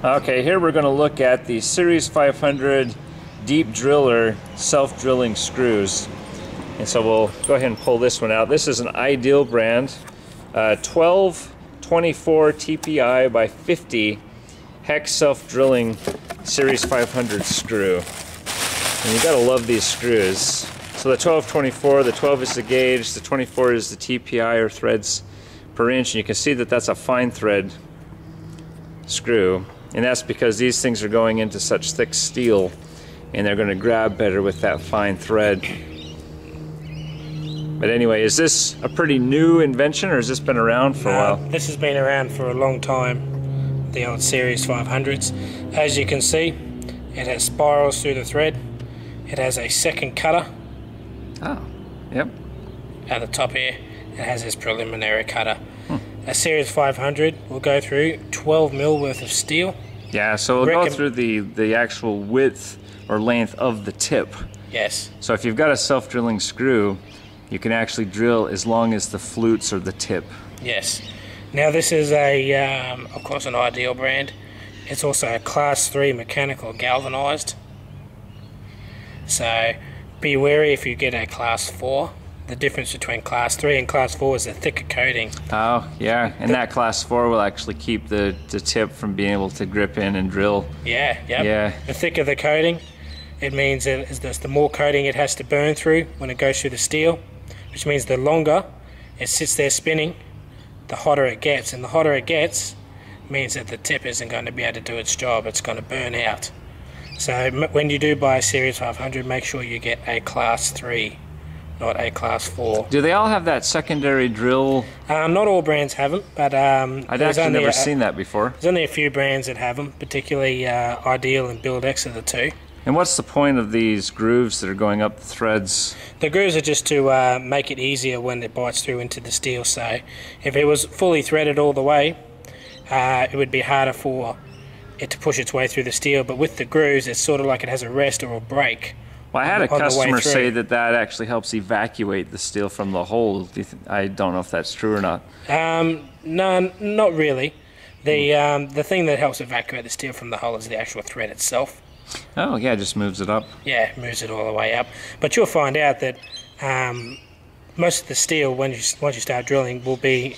Okay, here we're going to look at the Series 500 Deep Driller self-drilling screws. And so we'll go ahead and pull this one out. This is an Ideal brand, 1224 TPI by 50 hex self-drilling Series 500 screw. And you gotta love these screws. So the 1224, the 12 is the gauge, the 24 is the TPI or threads per inch, and you can see that that's a fine thread screw. And that's because these things are going into such thick steel and they're going to grab better with that fine thread. But anyway, is this a pretty new invention or has this been around for a while? This has been around for a long time, the old Series 500s. As you can see, it has spirals through the thread. It has a second cutter. Oh, yep. At the top here, it has this preliminary cutter. A Series 500 will go through 12 mil worth of steel. Yeah, so we'll go through the actual width or length of the tip. Yes. So if you've got a self-drilling screw, you can actually drill as long as the flutes or the tip. Yes. Now this is of course, an Ideal brand. It's also a Class 3 mechanical galvanized. So be wary if you get a Class 4. The difference between Class 3 and Class 4 is a thicker coating. Oh, yeah, and that Class 4 will actually keep the tip from being able to grip in and drill. Yeah, yep. Yeah. The thicker the coating, it means that the more coating it has to burn through when it goes through the steel, which means the longer it sits there spinning, the hotter it gets. And the hotter it gets means that the tip isn't going to be able to do its job. It's going to burn out. So when you do buy a Series 500, make sure you get a Class 3. Not a Class 4. Do they all have that secondary drill? Not all brands have them, but I'd actually never seen that before. There's only a few brands that have them, particularly Ideal and BuildX are the two. And what's the point of these grooves that are going up the threads? The grooves are just to make it easier when it bites through into the steel. So if it was fully threaded all the way, it would be harder for it to push its way through the steel. But with the grooves, it's sort of like it has a rest or a break. Well, I had a customer say that actually helps evacuate the steel from the hole. I don't know if that's true or not. No, not really. The thing that helps evacuate the steel from the hole is the actual thread itself. Oh, yeah, it just moves it up. Yeah, it moves it all the way up. But you'll find out that most of the steel, once you start drilling, will be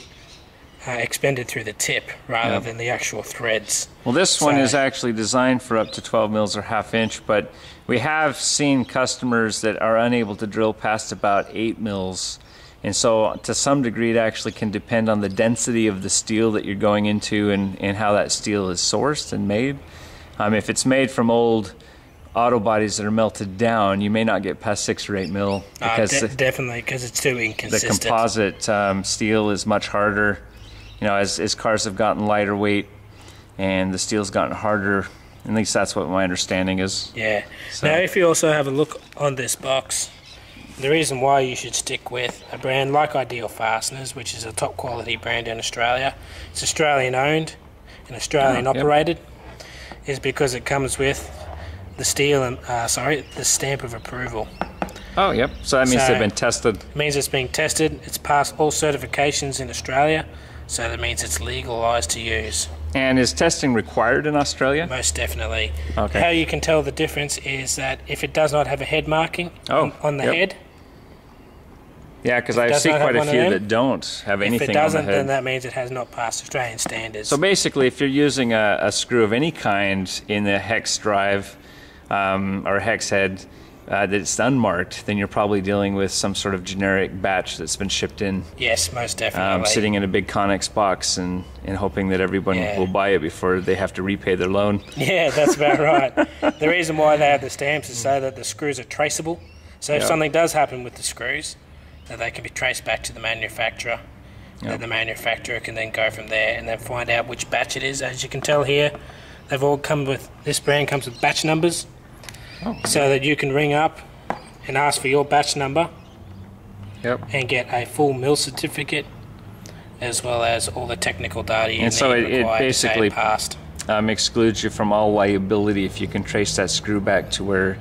expended through the tip rather than the actual threads. Well, this one is actually designed for up to 12 mils or ½ inch, but we have seen customers that are unable to drill past about 8 mils. And so to some degree it actually can depend on the density of the steel that you're going into and how that steel is sourced and made. If it's made from old auto bodies that are melted down, you may not get past 6 or 8 mil. Because definitely, because it's too inconsistent. The composite steel is much harder. You know, as cars have gotten lighter weight and the steel's gotten harder, at least that's what my understanding is. Yeah. So. Now, if you also have a look on this box, the reason why you should stick with a brand like Ideal Fasteners, which is a top quality brand in Australia, it's Australian owned and Australian operated, is because it comes with the steel and the stamp of approval. Oh, yep. So that means they've been tested. It means it's being tested. It's passed all certifications in Australia. So that means it's legalised to use. And is testing required in Australia? Most definitely. Okay. How you can tell the difference is that if it does not have a head marking on the head. Yeah, because I see quite a few that don't have anything on the head. If it doesn't, then that means it has not passed Australian standards. So basically, if you're using a screw of any kind in the hex drive or hex head that's unmarked, then you're probably dealing with some sort of generic batch that's been shipped in. Yes, most definitely. Sitting in a big Connex box and hoping that everyone will buy it before they have to repay their loan. Yeah, that's about right. The reason why they have the stamps is so that the screws are traceable. So if something does happen with the screws, that they can be traced back to the manufacturer. That the manufacturer can then go from there and then find out which batch it is. As you can tell here, they've all come with, this brand comes with batch numbers. So that you can ring up and ask for your batch number and get a full mill certificate as well as all the technical data you need. And so it basically passed. Excludes you from all liability if you can trace that screw back to where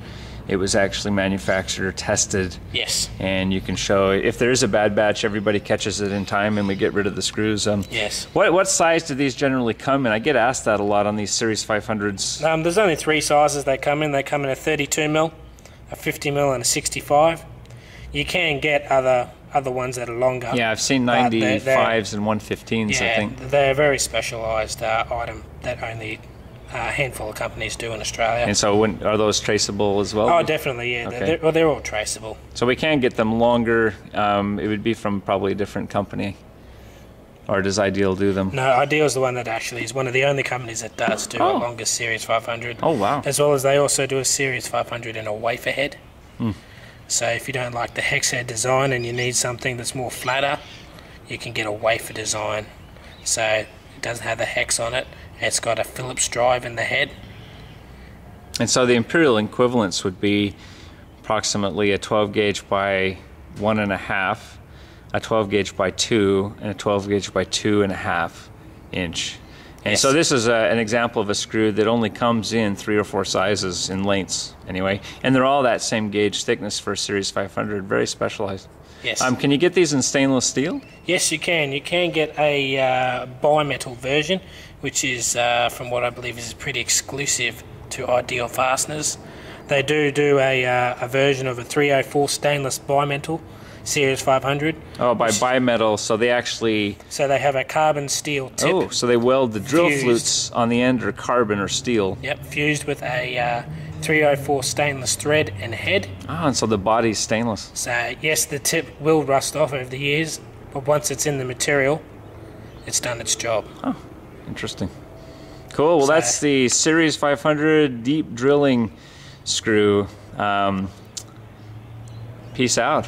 it was actually manufactured or tested. Yes. And you can show if there is a bad batch, everybody catches it in time, and we get rid of the screws. Yes. What size do these generally come in? I get asked that a lot on these Series 500s. There's only 3 sizes they come in. They come in a 32 mil, a 50 mil, and a 65. You can get other ones that are longer. Yeah, I've seen 95s and 115s, yeah, I think. They're a very specialised item that only a handful of companies do in Australia. And so are those traceable as well? Oh, definitely, yeah. Okay. They're all traceable. So we can get them longer. It would be from probably a different company. Or does Ideal do them? No, Ideal's the one that actually is one of the only companies that does do a longer Series 500. Oh, wow. As well as they also do a Series 500 in a wafer head. So if you don't like the hex head design and you need something that's more flatter, you can get a wafer design. So it doesn't have the hex on it. It's got a Phillips drive in the head. And so the imperial equivalence would be approximately a 12 gauge by 1.5, a 12 gauge by 2, and a 12 gauge by 2.5 inch. And Yes. so this is an example of a screw that only comes in 3 or 4 sizes in lengths anyway. And they're all that same gauge thickness for a Series 500, very specialized. Yes. Can you get these in stainless steel? Yes, you can. You can get a bimetal version, which is, from what I believe, is pretty exclusive to Ideal Fasteners. They do a version of a 304 stainless bimetal Series 500. Oh, by bimetal, so they actually... So they have a carbon steel tip. Oh, so they weld the drill fused. flutes on the end or carbon or steel. Yep, fused with a 304 stainless thread and head. Ah, and so the body's stainless. So yes, the tip will rust off over the years, but once it's in the material, it's done its job. Oh, interesting. Cool, well that's the Series 500 deep drilling screw. Peace out.